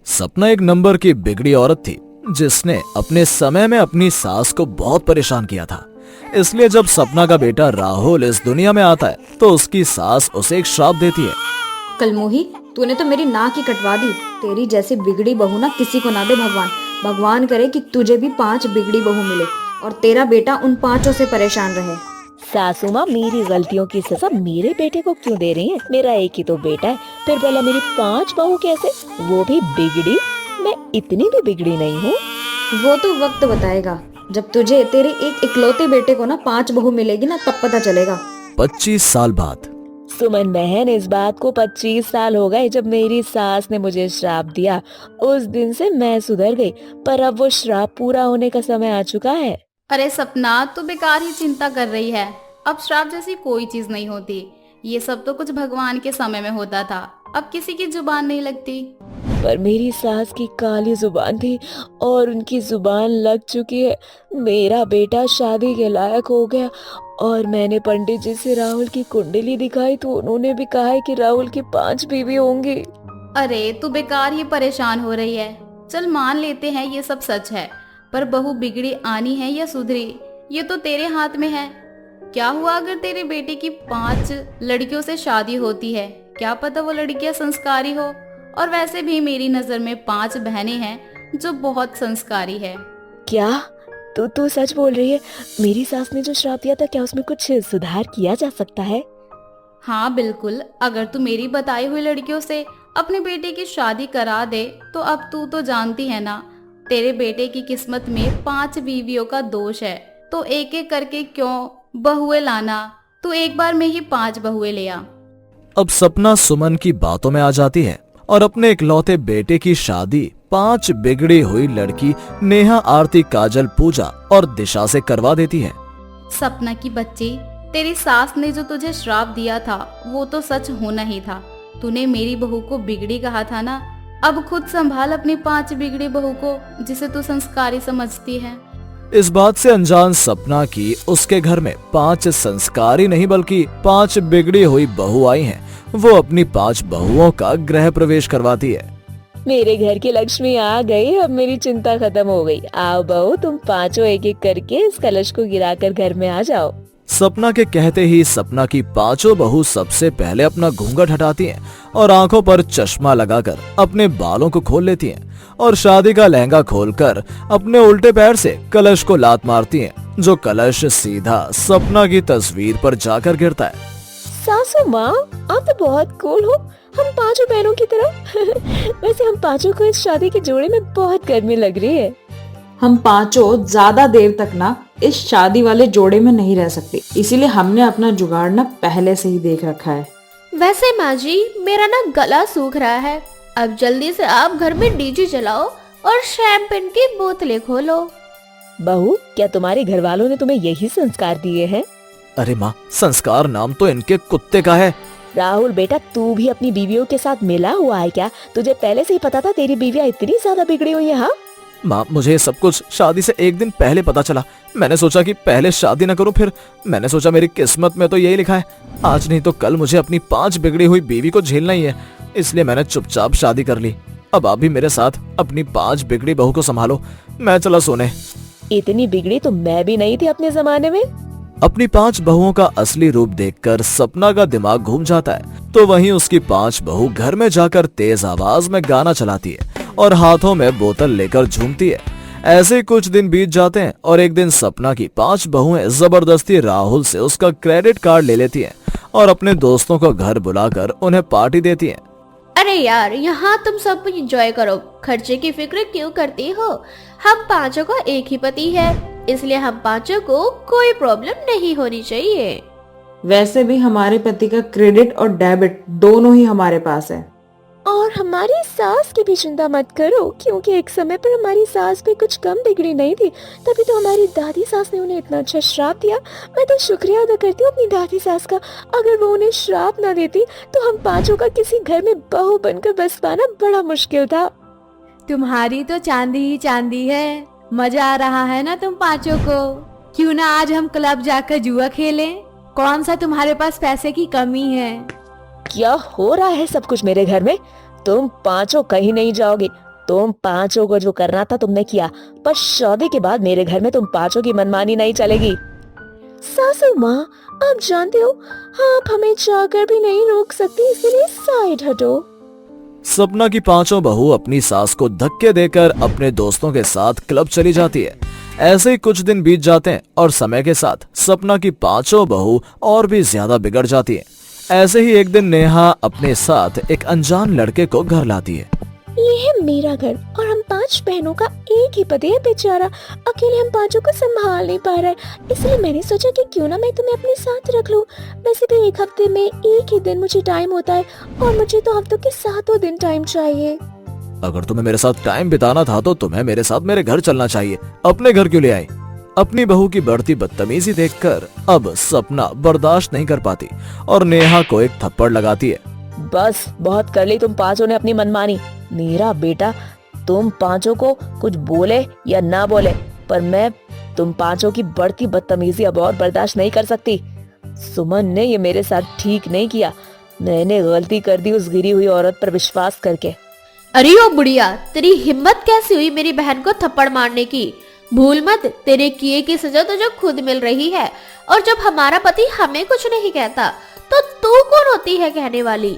सपना एक नंबर की बिगड़ी औरत थी जिसने अपने समय में अपनी सास को बहुत परेशान किया था। इसलिए जब सपना का बेटा राहुल इस दुनिया में आता है तो उसकी सास उसे एक श्राप देती है। कलमोही, तूने तो मेरी नाक ही कटवा दी। तेरी जैसी बिगड़ी बहू ना किसी को ना दे भगवान। भगवान करे कि तुझे भी 5 बिगड़ी बहू मिले और तेरा बेटा उन 5 से परेशान रहे। सासू माँ, मेरी गलतियों की सजा मेरे बेटे को क्यों दे रही है? मेरा एक ही तो बेटा है, फिर भला मेरी 5 बहू कैसे, वो भी बिगड़ी? मैं इतनी भी बिगड़ी नहीं हूँ। वो तो वक्त बताएगा। जब तुझे तेरे एक इकलौते बेटे को ना 5 बहू मिलेगी ना, तब पता चलेगा। 25 साल बाद। सुमन बहन, इस बात को 25 साल हो गए जब मेरी सास ने मुझे श्राप दिया। उस दिन से मैं सुधर गई, पर अब वो श्राप पूरा होने का समय आ चुका है। अरे सपना, तू बेकार ही चिंता कर रही है। अब श्राप जैसी कोई चीज नहीं होती। ये सब तो कुछ भगवान के समय में होता था, अब किसी की जुबान नहीं लगती। पर मेरी सास की काली जुबान थी और उनकी जुबान लग चुकी है। मेरा बेटा शादी के लायक हो गया और मैंने पंडित जी से राहुल की कुंडली दिखाई तो उन्होंने भी कहा है कि राहुल की 5 बीवी होंगी। अरे तू बेकार ही परेशान हो रही है। चल मान लेते हैं ये सब सच है, पर बहू बिगड़ी आनी है या सुधरी, ये तो तेरे हाथ में है। क्या हुआ अगर तेरे बेटे की 5 लड़कियों से शादी होती है? क्या पता वो लड़कियां संस्कारी हो। और वैसे भी मेरी नजर में 5 बहनें हैं जो बहुत संस्कारी है। क्या तू सच बोल रही है? मेरी सास ने जो श्राप दिया था, क्या उसमें कुछ सुधार किया जा सकता है? हाँ बिल्कुल, अगर तू मेरी बताई हुई लड़कियों से अपने बेटे की शादी करा दे तो अब तू तो जानती है ना, तेरे बेटे की किस्मत में 5 बीवियों का दोष है। तो एक एक करके क्यों बहुएं लाना, तू एक बार में ही 5 बहुएं ले आ। अब सपना सुमन की बातों में आ जाती है और अपने इकलौते बेटे की शादी 5 बिगड़ी हुई लड़की नेहा, आरती, काजल, पूजा और दिशा से करवा देती है। सपना की बच्ची, तेरी सास ने जो तुझे श्राप दिया था वो तो सच होना ही था। तूने मेरी बहू को बिगड़ी कहा था ना, अब खुद संभाल अपनी 5 बिगड़ी बहू को जिसे तू संस्कारी समझती है। इस बात से अनजान सपना की उसके घर में 5 संस्कारी नहीं बल्कि 5 बिगड़ी हुई बहू आई हैं। वो अपनी 5 बहुओं का गृह प्रवेश करवाती है। मेरे घर की लक्ष्मी आ गई, अब मेरी चिंता खत्म हो गई। आओ बहू, तुम 5 एक एक करके इस कलश को गिराकर घर में आ जाओ। सपना के कहते ही सपना की 5 बहू सबसे पहले अपना घूंघट हटाती हैं और आंखों पर चश्मा लगाकर अपने बालों को खोल लेती हैं और शादी का लहंगा खोलकर अपने उल्टे पैर से कलश को लात मारती हैं, जो कलश सीधा सपना की तस्वीर पर जाकर गिरता है। सासू माँ, आप तो बहुत कूल हो, हम 5 बहनों की तरह। वैसे हम 5 को इस शादी के जोड़े में बहुत गर्मी लग रही है। हम 5 ज्यादा देर तक ना इस शादी वाले जोड़े में नहीं रह सकते, इसीलिए हमने अपना जुगाड़ ना पहले से ही देख रखा है। वैसे माँ जी, मेरा ना गला सूख रहा है। अब जल्दी से आप घर में डीजे चलाओ और शैंपेन की बोतलें खोलो। बहू, क्या तुम्हारे घर वालों ने तुम्हें यही संस्कार दिए हैं? अरे माँ, संस्कार नाम तो इनके कुत्ते का है। राहुल बेटा, तू भी अपनी बीवियों के साथ मिला हुआ है क्या? तुझे पहले से ही पता था तेरी बीवियां इतनी ज्यादा बिगड़ी हुई है? हाँ माँ, मुझे ये सब कुछ शादी से एक दिन पहले पता चला। मैंने सोचा कि पहले शादी न करूं, फिर मैंने सोचा मेरी किस्मत में तो यही लिखा है, आज नहीं तो कल मुझे अपनी 5 बिगड़ी हुई बीवी को झेलना ही है। इसलिए मैंने चुपचाप शादी कर ली। अब आप भी मेरे साथ अपनी 5 बिगड़ी बहू को संभालो, मैं चला सोने। इतनी बिगड़ी तो मैं भी नहीं थी अपने जमाने में। अपनी 5 बहुओं का असली रूप देखकर सपना का दिमाग घूम जाता है, तो वहीं उसकी 5 बहू घर में जाकर तेज आवाज में गाना चलाती है और हाथों में बोतल लेकर झूमती है। ऐसे ही कुछ दिन बीत जाते हैं और एक दिन सपना की 5 बहुएं जबरदस्ती राहुल से उसका क्रेडिट कार्ड ले लेती हैं और अपने दोस्तों को घर बुलाकर उन्हें पार्टी देती हैं। अरे यार, यहाँ तुम सब एंजॉय करो, खर्चे की फिक्र क्यों करती हो? हम 5 का एक ही पति है, इसलिए हम 5 को कोई प्रॉब्लम नहीं होनी चाहिए। वैसे भी हमारे पति का क्रेडिट और डेबिट दोनों ही हमारे पास है। और हमारी सास की भी चिंता मत करो, क्योंकि एक समय पर हमारी सास भी कुछ कम बिगड़ी नहीं थी, तभी तो हमारी दादी सास ने उन्हें इतना अच्छा श्राप दिया। मैं तो शुक्रिया अदा करती हूँ अपनी दादी सास का। अगर वो उन्हें श्राप ना देती तो हम 5 का किसी घर में बहू बनकर बस पाना बड़ा मुश्किल था। तुम्हारी तो चांदी ही चांदी है। मजा आ रहा है ना तुम 5 को? क्यों ना आज हम क्लब जाकर जुआ खेलें? कौन सा तुम्हारे पास पैसे की कमी है? क्या हो रहा है सब कुछ मेरे घर में? तुम 5 कहीं नहीं जाओगे। तुम पांचों को जो करना था तुमने किया, पर शादी के बाद मेरे घर में तुम पांचों की मनमानी नहीं चलेगी। सासू माँ, आप जानते हो आप हमें चाहकर भी नहीं रोक सकती, इसलिए साइड हटो। सपना की पांचों बहू अपनी सास को धक्के देकर अपने दोस्तों के साथ क्लब चली जाती है। ऐसे ही कुछ दिन बीत जाते हैं और समय के साथ सपना की पांचों बहू और भी ज्यादा बिगड़ जाती है। ऐसे ही एक दिन नेहा अपने साथ एक अनजान लड़के को घर लाती है। ये है मेरा घर और हम पांच बहनों का एक ही पति है, बेचारा अकेले हम पांचों को संभाल नहीं पा रहा है, इसलिए मैंने सोचा कि क्यों ना मैं तुम्हें अपने साथ रख लूं। वैसे भी एक हफ्ते में एक ही दिन मुझे टाइम होता है और मुझे तो हफ्तों के 7 दिन टाइम चाहिए। अगर तुम्हें मेरे साथ टाइम बिताना था तो तुम्हें मेरे साथ मेरे घर चलना चाहिए, अपने घर क्यों ले आई? अपनी बहू की बढ़ती बदतमीजी देखकर अब सपना बर्दाश्त नहीं कर पाती और नेहा को एक थप्पड़ लगाती है। बस बहुत कर ली तुम पांचों ने अपनी मनमानी। मेरा बेटा तुम पांचों को कुछ बोले या ना बोले, पर मैं तुम पांचों की बढ़ती बदतमीजी अब और बर्दाश्त नहीं कर सकती। सुमन ने ये मेरे साथ ठीक नहीं किया, मैंने गलती कर दी उस गिरी हुई औरत पर विश्वास करके। अरे ओ बुढ़िया, तेरी हिम्मत कैसी हुई मेरी बहन को थप्पड़ मारने की? भूल मत, तेरे किए की सजा तुझे खुद मिल रही है। और जब हमारा पति हमें कुछ नहीं कहता तो तू कौन होती है कहने वाली?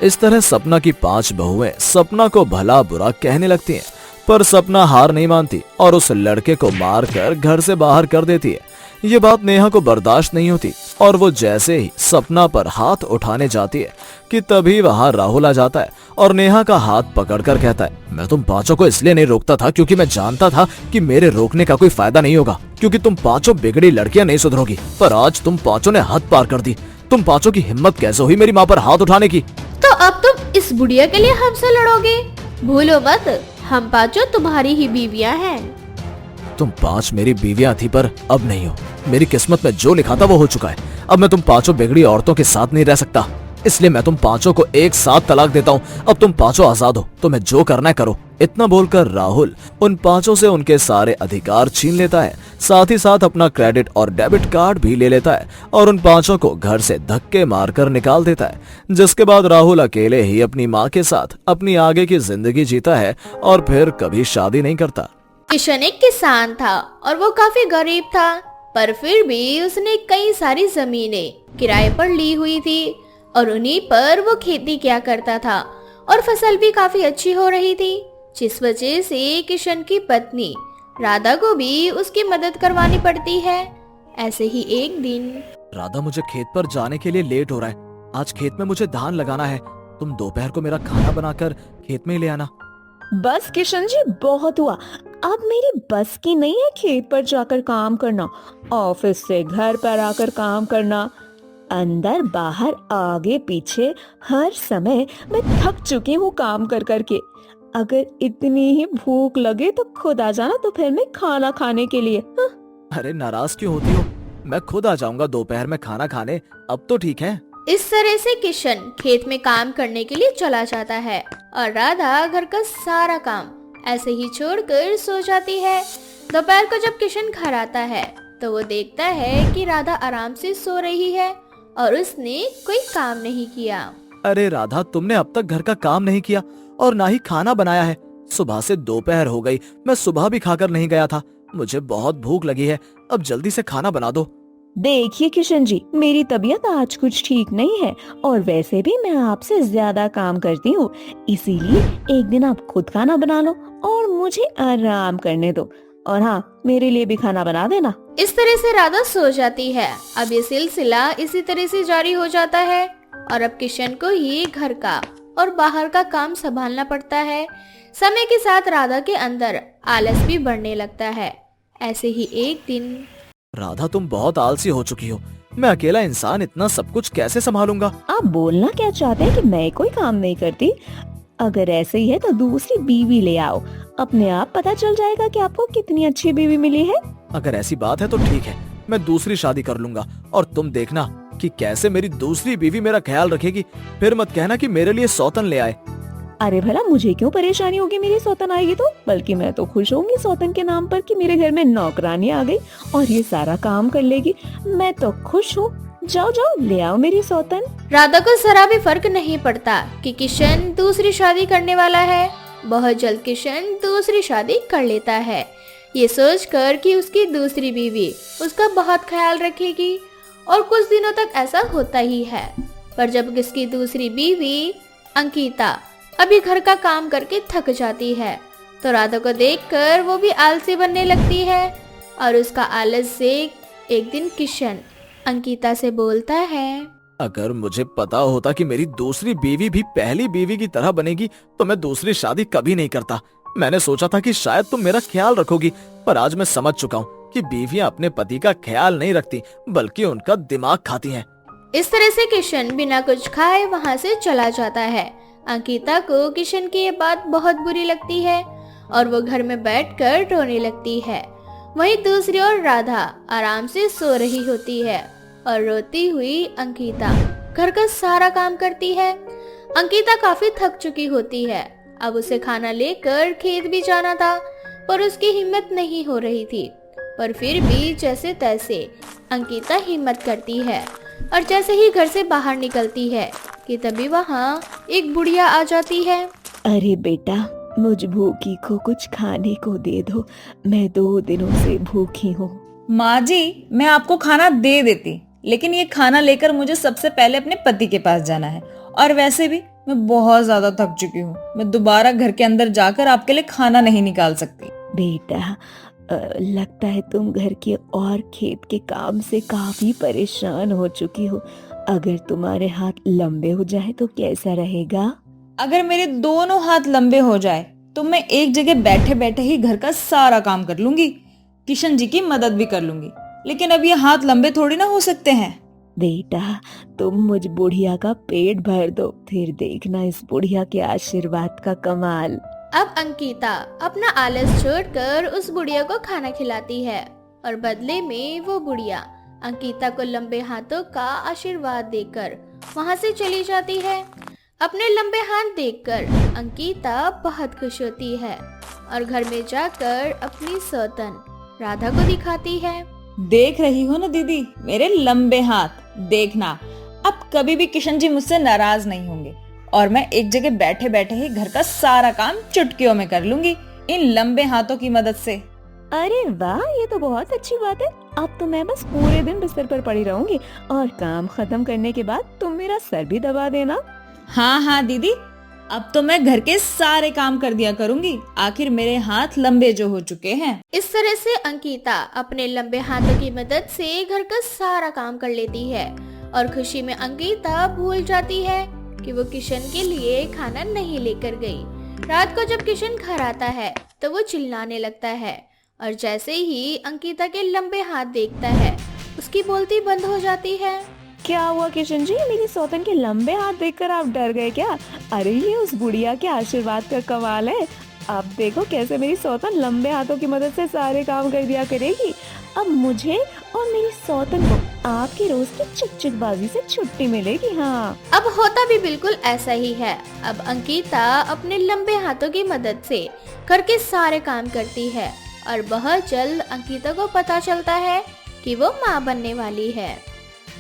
इस तरह सपना की 5 बहुएं सपना को भला बुरा कहने लगती हैं, पर सपना हार नहीं मानती और उस लड़के को मारकर घर से बाहर कर देती है। ये बात नेहा को बर्दाश्त नहीं होती और वो जैसे ही सपना पर हाथ उठाने जाती है कि तभी वहां राहुल आ जाता है और नेहा का हाथ पकड़कर कहता है, मैं तुम पांचों को इसलिए नहीं रोकता था क्योंकि मैं जानता था कि मेरे रोकने का कोई फायदा नहीं होगा, क्योंकि तुम पांचों बिगड़ी लड़कियां नहीं सुधरोगी। पर आज तुम पांचों ने हद पार कर दी। तुम पांचों की हिम्मत कैसे हुई मेरी माँ पर हाथ उठाने की? तो अब तुम इस बुढ़िया के लिए हमसे लड़ोगे? भूलो मत, हम पांचों तुम्हारी ही बीवियां हैं। तुम 5 मेरी बीवियां थी पर अब नहीं हो। मेरी किस्मत में जो लिखा था वो हो चुका है। अब मैं तुम पांचों बिगड़ी औरतों के साथ नहीं रह सकता, इसलिए मैं तुम पांचों को एक साथ तलाक देता हूँ। अब तुम पांचों आजाद हो, तुम्हें जो करना है करो। इतना बोलकर राहुल उन पांचों से उनके सारे अधिकार छीन लेता है, साथ ही साथ अपना क्रेडिट और डेबिट कार्ड भी ले लेता है और उन पांचों को घर से धक्के मारकर निकाल देता है। जिसके बाद राहुल अकेले ही अपनी माँ के साथ अपनी आगे की जिंदगी जीता है और फिर कभी शादी नहीं करता। किशन एक किसान था और वो काफी गरीब था, पर फिर भी उसने कई सारी जमीनें किराए पर ली हुई थी और उन्हीं पर वो खेती किया करता था और फसल भी काफी अच्छी हो रही थी, जिस वजह से किशन की पत्नी राधा को भी उसकी मदद करवानी पड़ती है। ऐसे ही एक दिन, राधा, मुझे खेत पर जाने के लिए लेट हो रहा है। आज खेत में मुझे धान लगाना है। तुम दोपहर को मेरा खाना बनाकर खेत में ही ले आना। बस किशन जी, बहुत हुआ। अब मेरी बस की नहीं है खेत पर जाकर काम करना, ऑफिस से घर पर आकर काम करना, अंदर बाहर आगे पीछे हर समय मैं थक चुकी हूँ काम कर करके। अगर इतनी ही भूख लगे तो खुद आ जाना दोपहर में खाना खाने के लिए। अरे नाराज क्यों होती हो? मैं खुद आ जाऊंगा दोपहर में खाना खाने। अब तो ठीक है। इस तरह से किशन खेत में काम करने के लिए चला जाता है और राधा घर का सारा काम ऐसे ही छोड़कर सो जाती है। दोपहर को जब किशन घर आता है तो वो देखता है कि राधा आराम से सो रही है और उसने कोई काम नहीं किया। अरे राधा, तुमने अब तक घर का काम नहीं किया और ना ही खाना बनाया है। सुबह से दोपहर हो गई, मैं सुबह भी खाकर नहीं गया था। मुझे बहुत भूख लगी है, अब जल्दी से खाना बना दो। देखिए किशन जी, मेरी तबीयत आज कुछ ठीक नहीं है और वैसे भी मैं आपसे ज्यादा काम करती हूँ, इसीलिए एक दिन आप खुद खाना बना लो और मुझे आराम करने दो। और हाँ, मेरे लिए भी खाना बना देना। इस तरह से राधा सो जाती है। अब ये सिलसिला इसी तरह से जारी हो जाता है और अब किशन को ही घर का और बाहर का काम संभालना पड़ता है। समय के साथ राधा के अंदर आलस भी बढ़ने लगता है। ऐसे ही एक दिन, राधा, तुम बहुत आलसी हो चुकी हो। मैं अकेला इंसान इतना सब कुछ कैसे संभालूंगा? आप बोलना क्या चाहते हैं कि मैं कोई काम नहीं करती? अगर ऐसे ही है तो दूसरी बीवी ले आओ, अपने आप पता चल जाएगा कि आपको कितनी अच्छी बीवी मिली है। अगर ऐसी बात है तो ठीक है, मैं दूसरी शादी कर लूंगा और तुम देखना कि कैसे मेरी दूसरी बीवी मेरा ख्याल रखेगी। फिर मत कहना कि मेरे लिए सौतन ले आए। अरे भला, मुझे क्यों परेशानी होगी मेरी सौतन आएगी तो? बल्कि मैं तो खुश होंगी सौतन के नाम पर कि मेरे घर में नौकरानी आ गई और ये सारा काम कर लेगी। मैं तो खुश हूँ। जाओ जाओ, ले आओ मेरी सौतन। राधा को जरा भी फर्क नहीं पड़ता कि किशन दूसरी शादी करने वाला है। बहुत जल्द किशन दूसरी शादी कर लेता है, ये सोचकर कि उसकी दूसरी बीवी उसका बहुत ख्याल रखेगी। और कुछ दिनों तक ऐसा होता ही है। पर जब इसकी दूसरी बीवी अंकिता अभी घर का काम करके थक जाती है, तो राधा को देखकर वो भी आलसी बनने लगती है। और उसका आलस से एक दिन किशन अंकिता से बोलता है, अगर मुझे पता होता कि मेरी दूसरी बीवी भी पहली बीवी की तरह बनेगी तो मैं दूसरी शादी कभी नहीं करता। मैंने सोचा था कि शायद तुम मेरा ख्याल रखोगी, पर आज मैं समझ चुका हूँ कि बीवियां अपने पति का ख्याल नहीं रखती बल्कि उनका दिमाग खाती हैं। इस तरह से किशन बिना कुछ खाए वहाँ से चला जाता है। अंकिता को किशन की ये बात बहुत बुरी लगती है और वो घर में बैठकर रोने लगती है। वहीं दूसरी ओर राधा आराम से सो रही होती है और रोती हुई अंकिता घर का सारा काम करती है। अंकिता काफी थक चुकी होती है। अब उसे खाना लेकर खेत भी जाना था, पर उसकी हिम्मत नहीं हो रही थी। पर फिर भी जैसे तैसे अंकिता हिम्मत करती है और जैसे ही घर से बाहर निकलती है कि तभी वहाँ एक बुढ़िया आ जाती है। अरे बेटा, मुझ भूखी को कुछ खाने को दे दो, मैं 2 दिनों से भूखी हूँ। माँ जी, मैं आपको खाना दे देती, लेकिन ये खाना लेकर मुझे सबसे पहले अपने पति के पास जाना है। और वैसे भी मैं बहुत ज्यादा थक चुकी हूँ, मैं दोबारा घर के अंदर जाकर आपके लिए खाना नहीं निकाल सकती। बेटा, लगता है तुम घर के और खेत के काम से काफी परेशान हो चुकी हो। अगर तुम्हारे हाथ लंबे हो जाए तो कैसा रहेगा? अगर मेरे दोनों हाथ लंबे हो जाए तो मैं एक जगह बैठे बैठे ही घर का सारा काम कर लूंगी, किशन जी की मदद भी कर लूंगी। लेकिन अब ये हाथ लंबे थोड़ी ना हो सकते हैं। बेटा, तुम मुझ बुढ़िया का पेट भर दो, फिर देखना इस बुढ़िया के आशीर्वाद का कमाल। अब अंकिता अपना आलस छोड़कर उस बुढ़िया को खाना खिलाती है और बदले में वो बुढ़िया अंकिता को लंबे हाथों का आशीर्वाद देकर वहाँ से चली जाती है। अपने लंबे हाथ देखकर अंकिता बहुत खुश होती है और घर में जाकर अपनी सौतन राधा को दिखाती है। देख रही हो ना दीदी, मेरे लंबे हाथ। देखना, अब कभी भी किशन जी मुझसे नाराज नहीं होंगे और मैं एक जगह बैठे बैठे ही घर का सारा काम चुटकियों में कर लूंगी इन लंबे हाथों की मदद से। अरे वाह, ये तो बहुत अच्छी बात है। अब तो मैं बस पूरे दिन बिस्तर पर पड़ी रहूंगी और काम खत्म करने के बाद तुम मेरा सर भी दबा देना। हाँ हाँ दीदी, अब तो मैं घर के सारे काम कर दिया करूंगी, आखिर मेरे हाथ लंबे जो हो चुके हैं। इस तरह से अंकिता अपने लंबे हाथों की मदद से घर का सारा काम कर लेती है और खुशी में अंकिता भूल जाती है कि वो किशन के लिए खाना नहीं लेकर गई। रात को जब किशन घर आता है तो वो चिल्लाने लगता है और जैसे ही अंकिता के लंबे हाथ देखता है उसकी बोलती बंद हो जाती है। क्या हुआ किशन जी, मेरी सौतन के लंबे हाथ देखकर आप डर गए क्या? अरे ये उस बुढ़िया के आशीर्वाद का कमाल है। अब देखो कैसे मेरी सौतन लंबे हाथों की मदद से सारे काम कर दिया करेगी। अब मुझे और मेरी सौतन को आपकी रोज की चिकचिकबाजी से छुट्टी मिलेगी। हाँ, अब होता भी बिल्कुल ऐसा ही है। अब अंकिता अपने लंबे हाथों की मदद से घर के सारे काम करती है और बहुत जल्द अंकिता को पता चलता है कि वो माँ बनने वाली है।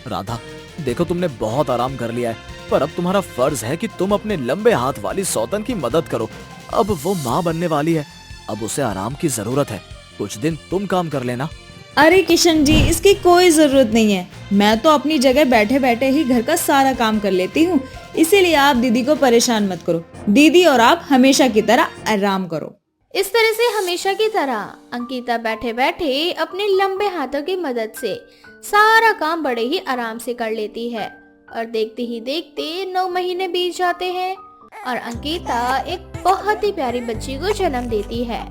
राधा, देखो तुमने बहुत आराम कर लिया है, पर अब तुम्हारा फर्ज है कि तुम अपने लंबे हाथ वाली सौतन की मदद करो। अब वो माँ बनने वाली है, अब उसे आराम की जरूरत है। कुछ दिन तुम काम कर लेना। अरे किशन जी, इसकी कोई जरूरत नहीं है, मैं तो अपनी जगह बैठे बैठे ही घर का सारा काम कर लेती हूँ, इसीलिए आप दीदी को परेशान मत करो। दीदी और आप हमेशा की तरह आराम करो। इस तरह से हमेशा की तरह अंकिता बैठे बैठे अपने लंबे हाथों की मदद से सारा काम बड़े ही आराम से कर लेती है और देखते ही देखते 9 महीने बीत जाते हैं और अंकिता एक बहुत ही प्यारी बच्ची को जन्म देती है।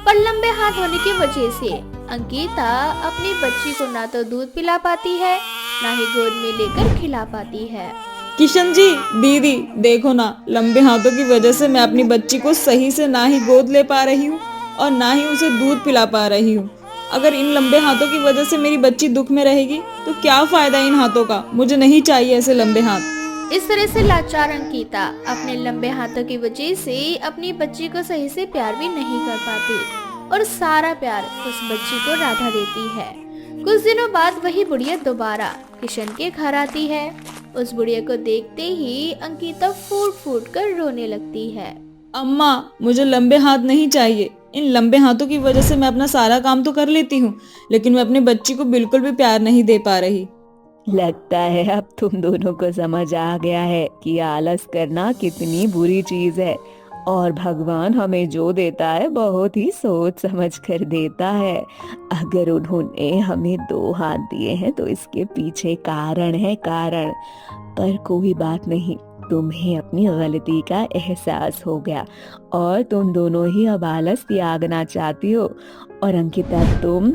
पर लंबे हाथ होने की वजह से अंकिता अपनी बच्ची को ना तो दूध पिला पाती है ना ही गोद में लेकर खिला पाती है। किशन जी, दीदी देखो ना, लंबे हाथों की वजह से मैं अपनी बच्ची को सही से ना ही गोद ले पा रही हूँ और ना ही उसे दूध पिला पा रही हूँ। अगर इन लंबे हाथों की वजह से मेरी बच्ची दुख में रहेगी तो क्या फायदा इन हाथों का? मुझे नहीं चाहिए ऐसे लंबे हाथ। इस तरह से लाचार अंकिता अपने लंबे हाथों की वजह से अपनी बच्ची को सही से प्यार भी नहीं कर पाती और सारा प्यार उस बच्ची को राधा देती है। कुछ दिनों बाद वही बुढ़िया दोबारा किशन के घर आती है। उस बुढ़िया को देखते ही अंकिता फूट फूट कर रोने लगती है। अम्मा, मुझे लंबे हाथ नहीं चाहिए। इन लंबे हाथों की वजह से मैं अपना सारा काम तो कर लेती हूँ, लेकिन मैं अपनी बच्ची को बिल्कुल भी प्यार नहीं दे पा रही। लगता है अब तुम दोनों को समझ आ गया है कि आलस करना कितनी बुरी चीज है, और भगवान हमें जो देता है बहुत ही सोच समझ कर देता है। अगर उन्होंने हमें 2 हाथ दिए हैं तो इसके पीछे कारण है, कारण। पर कोई बात नहीं, तुम्हें अपनी गलती का एहसास हो गया और तुम दोनों ही अब आलस त्यागना चाहती हो। और अंकिता, तुम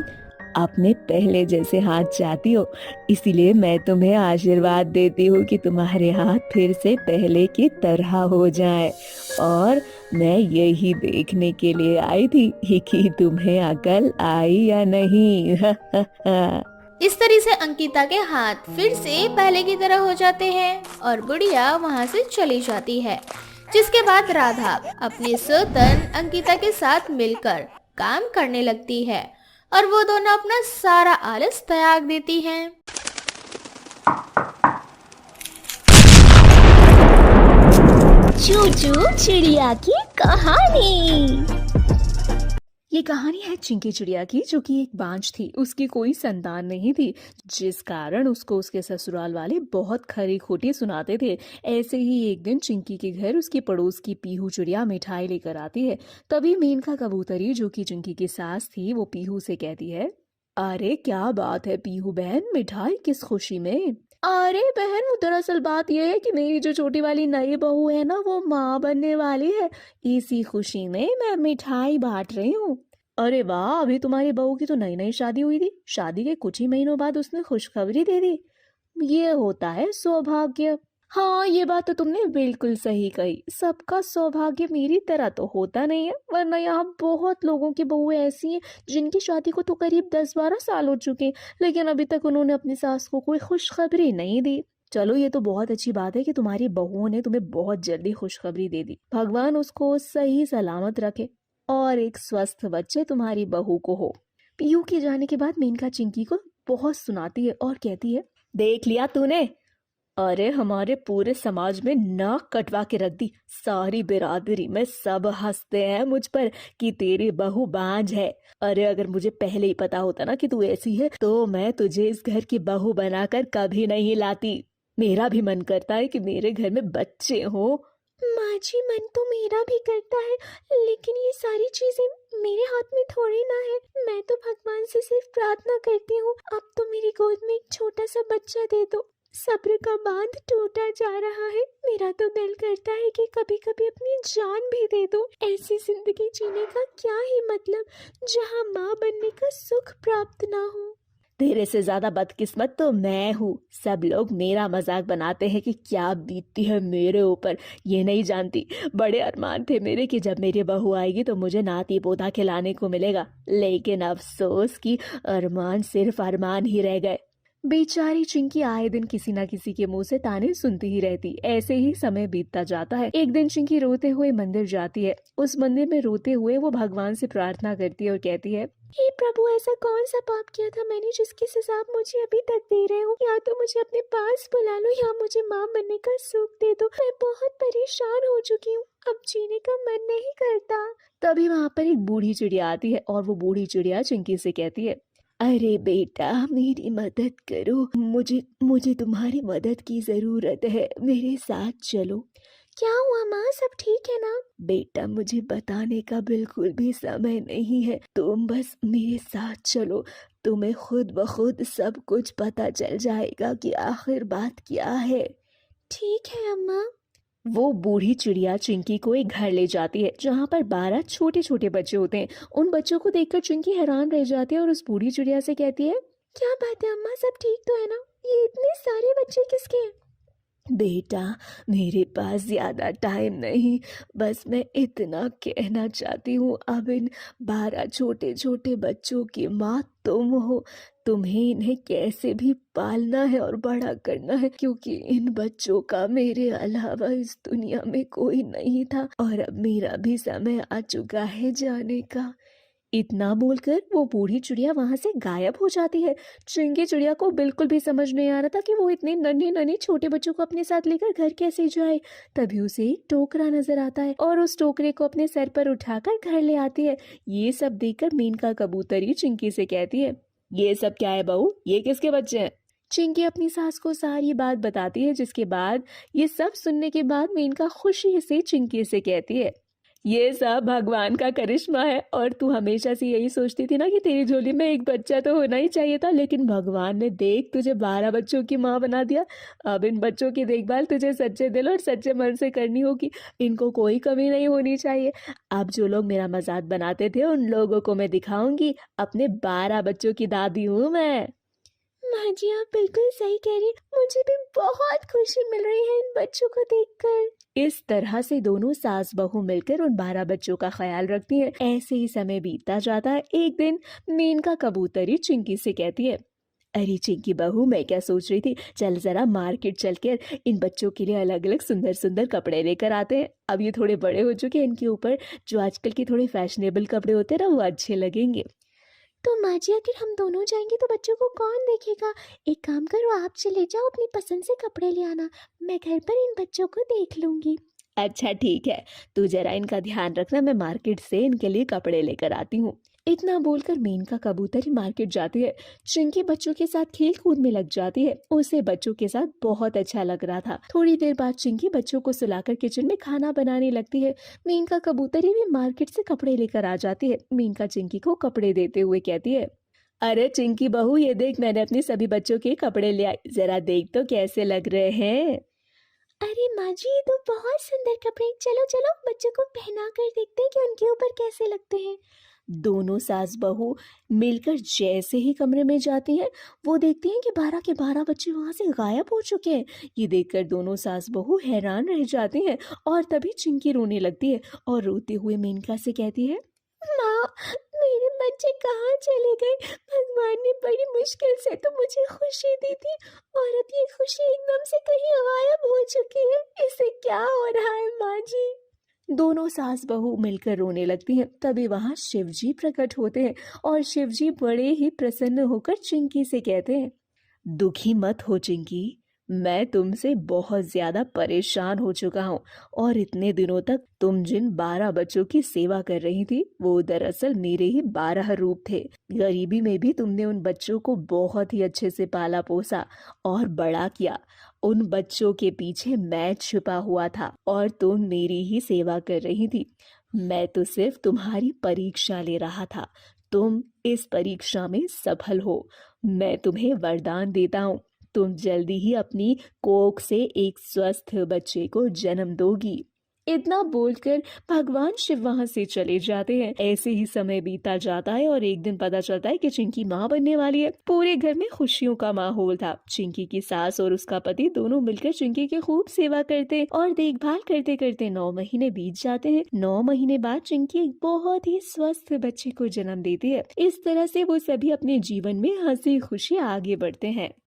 अपने पहले जैसे हाथ चाहती हो, इसीलिए मैं तुम्हें आशीर्वाद देती हूँ कि तुम्हारे हाथ फिर से पहले की तरह हो जाए। और मैं यही देखने के लिए आई थी कि तुम्हें अकल आई या नहीं। इस तरह से अंकिता के हाथ फिर से पहले की तरह हो जाते हैं और बुढ़िया वहाँ से चली जाती है। जिसके बाद राधा अपनी सौतन अंकिता के साथ मिलकर काम करने लगती है और वो दोनों अपना सारा आलस त्याग देती हैं। चूचू चिड़िया की कहानी। ये कहानी है चिंकी चिड़िया की, जो कि एक बांझ थी। उसकी कोई संतान नहीं थी, जिस कारण उसको उसके ससुराल वाले बहुत खरी खोटी सुनाते थे। ऐसे ही एक दिन चिंकी के घर उसकी पड़ोस की पीहू चिड़िया मिठाई लेकर आती है। तभी मेनका कबूतरी, जो कि चिंकी की सास थी, वो पीहू से कहती है, अरे क्या बात है पीहू बहन, मिठाई किस खुशी में? अरे बहन, वो दरअसल बात यह है कि मेरी जो छोटी वाली नई बहू है ना, वो माँ बनने वाली है। इसी खुशी में मैं मिठाई बांट रही हूँ। अरे वाह, अभी तुम्हारी बहू की तो नई नई शादी हुई थी, शादी के कुछ ही महीनों बाद उसने खुशखबरी दे दी। ये होता है सौभाग्य। हाँ, ये बात तो तुमने बिल्कुल सही कही। सबका सौभाग्य मेरी तरह तो होता नहीं है, वरना यहाँ बहुत लोगों की बहुएं ऐसी हैं जिनकी शादी को तो करीब 10-12 साल हो चुके हैं, लेकिन अभी तक उन्होंने अपनी सास को कोई खुशखबरी नहीं दी। चलो, ये तो बहुत अच्छी बात है कि तुम्हारी बहुओं ने तुम्हें बहुत जल्दी खुशखबरी दे दी। भगवान उसको सही सलामत रखे और एक स्वस्थ बच्चे तुम्हारी बहू को हो। पीयू के जाने के बाद मेनका चिंकी को बहुत सुनाती है और कहती है, देख लिया तूने, अरे हमारे पूरे समाज में नाक कटवा के रख दी। सारी बिरादरी में सब हंसते हैं मुझ पर कि तेरी बहू बांझ है। अरे अगर मुझे पहले ही पता होता ना कि तू ऐसी है, तो मैं तुझे इस घर की बहू बनाकर कभी नहीं लाती। मेरा भी मन करता है कि मेरे घर में बच्चे हो। माँ जी, मन तो मेरा भी करता है, लेकिन ये सारी चीजें मेरे हाथ में थोड़ी ना है। मैं तो भगवान से सिर्फ प्रार्थना करती हूँ, अब तो मेरी गोद में एक छोटा सा बच्चा दे दो। सब्र का बांध टूटा जा रहा है। मेरा तो दिल करता है कि कभी कभी अपनी जान भी दे दो। ऐसी जिंदगी जीने का क्या ही मतलब, जहाँ माँ बनने का सुख प्राप्त ना हो। तेरे से ज्यादा बदकिस्मत तो मैं हूँ। सब लोग मेरा मजाक बनाते हैं कि क्या बीतती है मेरे ऊपर, ये नहीं जानती। बड़े अरमान थे मेरे कि जब मेरी बहू आएगी तो मुझे नाती पोता खिलाने को मिलेगा, लेकिन अफसोस कि अरमान सिर्फ अरमान ही रह गए। बेचारी चिंकी आए दिन किसी न किसी के मुंह से ताने सुनती ही रहती। ऐसे ही समय बीतता जाता है। एक दिन चिंकी रोते हुए मंदिर जाती है। उस मंदिर में रोते हुए वो भगवान से प्रार्थना करती है और कहती है, हे प्रभु, ऐसा कौन सा पाप किया था मैंने जिसकी सजा आप मुझे अभी तक दे रहे हो? या तो मुझे अपने पास बुला लो या मुझे माँ बनने का सुख दे दो। मैं बहुत परेशान हो चुकी हूँ, अब जीने का मन नहीं करता। तभी वहाँ पर एक बूढ़ी चिड़िया आती है और वो बूढ़ी चिड़िया चिंकी से कहती है, अरे बेटा, मेरी मदद करो। मुझे तुम्हारी मदद की जरूरत है, मेरे साथ चलो। क्या हुआ माँ, सब ठीक है ना? बेटा, मुझे बताने का बिल्कुल भी समय नहीं है, तुम बस मेरे साथ चलो। तुम्हें खुद ब खुद सब कुछ पता चल जाएगा कि आखिर बात क्या है। ठीक है अम्मा। वो बूढ़ी चिड़िया चिंकी को एक घर ले जाती है जहाँ पर 12 छोटे छोटे बच्चे होते हैं। उन बच्चों को देखकर चिंकी हैरान रह जाती है और उस बूढ़ी चिड़िया से कहती है, क्या बात है अम्मा, सब ठीक तो है ना? ये इतने सारे बच्चे किसके हैं? बेटा, मेरे पास ज्यादा टाइम नहीं, बस मैं इतना कहना चाहती हूँ, अब इन 12 छोटे छोटे बच्चों की माँ तुम हो। तुम्हें इन्हें कैसे भी पालना है और बड़ा करना है, क्योंकि इन बच्चों का मेरे अलावा इस दुनिया में कोई नहीं था और अब मेरा भी समय आ चुका है जाने का। इतना बोलकर वो बूढ़ी चिड़िया वहां से गायब हो जाती है। चिंकी चिड़िया को बिल्कुल भी समझ नहीं आ रहा था कि वो इतने नन्हे नन्हे छोटे बच्चों को अपने साथ लेकर घर कैसे जाए। तभी उसे एक टोकरा नजर आता है और उस टोकरे को अपने सर पर उठाकर घर ले आती है। ये सब देखकर मेनका कबूतरी चिंकी से कहती है, ये सब क्या है बहू, ये किसके बच्चे हैं? चिंकी अपनी सास को सारी बात बताती है, जिसके बाद ये सब सुनने के बाद मेनका खुशी से चिंकी से कहती है, ये सब भगवान का करिश्मा है और तू हमेशा से यही सोचती थी ना कि तेरी झोली में एक बच्चा तो होना ही चाहिए था, लेकिन भगवान ने देख तुझे 12 बच्चों की माँ बना दिया। अब इन बच्चों की देखभाल तुझे सच्चे दिल और सच्चे मन से करनी होगी, इनको कोई कमी नहीं होनी चाहिए। अब जो लोग मेरा मजाक बनाते थे उन लोगों को मैं दिखाऊंगी अपने 12 बच्चों की दादी हूँ मैं। माँ जी आप बिल्कुल सही कह रही, मुझे भी बहुत खुशी मिल रही है इन बच्चों को देखकर। इस तरह से दोनों सास बहू मिलकर उन 12 बच्चों का ख्याल रखती हैं। ऐसे ही समय बीतता जाता है। एक दिन मेनका कबूतरी चिंकी से कहती है, अरे चिंकी बहू मैं क्या सोच रही थी, चल जरा मार्केट चलकर इन बच्चों के लिए अलग अलग सुंदर सुंदर कपड़े लेकर आते हैं। अब ये थोड़े बड़े हो चुके हैं, इनके ऊपर जो आजकल के थोड़े फैशनेबल कपड़े होते हैं ना वो अच्छे लगेंगे। तो माँ जी अगर हम दोनों जाएंगे तो बच्चों को कौन देखेगा? एक काम करो आप चले जाओ, अपनी पसंद से कपड़े ले आना, मैं घर पर इन बच्चों को देख लूंगी। अच्छा ठीक है, तू जरा इनका ध्यान रखना, मैं मार्केट से इनके लिए कपड़े लेकर आती हूँ। इतना बोलकर मेनका कबूतरी मार्केट जाती है। चिंकी बच्चों के साथ खेल कूद में लग जाती है। उसे बच्चों के साथ बहुत अच्छा लग रहा था। थोड़ी देर बाद चिंकी बच्चों को सुलाकर किचन में खाना बनाने लगती है। मेनका कबूतरी भी मार्केट से कपड़े लेकर आ जाती है। मेनका चिंकी को कपड़े देते हुए कहती है, अरे चिंकी बहू ये देख मैंने अपने सभी बच्चों के कपड़े ले आई, जरा देख तो कैसे लग रहे हैं। अरे माँ जी ये तो बहुत सुंदर कपड़े, चलो चलो बच्चों को पहना कर देखते हैं कि उनके ऊपर कैसे लगते हैं। दोनों सास बहू मिलकर जैसे ही कमरे में जाती हैं वो देखती हैं कि 12 के 12 बच्चे वहां से गायब हो चुके हैं। ये देखकर दोनों सास बहू हैरान रह जाती हैं और तभी चिंकी रोने लगती है और रोते हुए मेनका से कहती है, माँ मेरे बच्चे कहाँ चले गए? भगवान ने बड़ी मुश्किल से तो मुझे खुशी दी थी और अब ये खुशी एकदम से कहीं गायब हो चुकी है, इसे क्या हो रहा है माँ जी? दोनों सास बहू मिलकर रोने लगती हैं। तभी वहां शिवजी प्रकट होते हैं और शिवजी बड़े ही प्रसन्न होकर चिंकी से कहते हैं, दुखी मत हो चिंकी, मैं तुमसे बहुत ज्यादा परेशान हो चुका हूँ और इतने दिनों तक तुम जिन 12 बच्चों की सेवा कर रही थी वो दरअसल मेरे ही 12 रूप थे। गरीबी में भी तुमने उन बच्चों को बहुत ही अच्छे से पाला पोसा और बड़ा किया। उन बच्चों के पीछे मैं छुपा हुआ था और तुम मेरी ही सेवा कर रही थी। मैं तो सिर्फ तुम्हारी परीक्षा ले रहा था, तुम इस परीक्षा में सफल हो। मैं तुम्हें वरदान देता हूँ, तुम जल्दी ही अपनी कोख से एक स्वस्थ बच्चे को जन्म दोगी। इतना बोलकर भगवान शिव वहां से चले जाते हैं। ऐसे ही समय बीता जाता है और एक दिन पता चलता है कि चिंकी माँ बनने वाली है। पूरे घर में खुशियों का माहौल था। चिंकी की सास और उसका पति दोनों मिलकर चिंकी की खूब सेवा करते और देखभाल करते करते 9 महीने बीत जाते हैं। 9 महीने बाद चिंकी एक बहुत ही स्वस्थ बच्चे को जन्म देती है। इस तरह से वो सभी अपने जीवन में हंसी खुशी आगे बढ़ते हैं।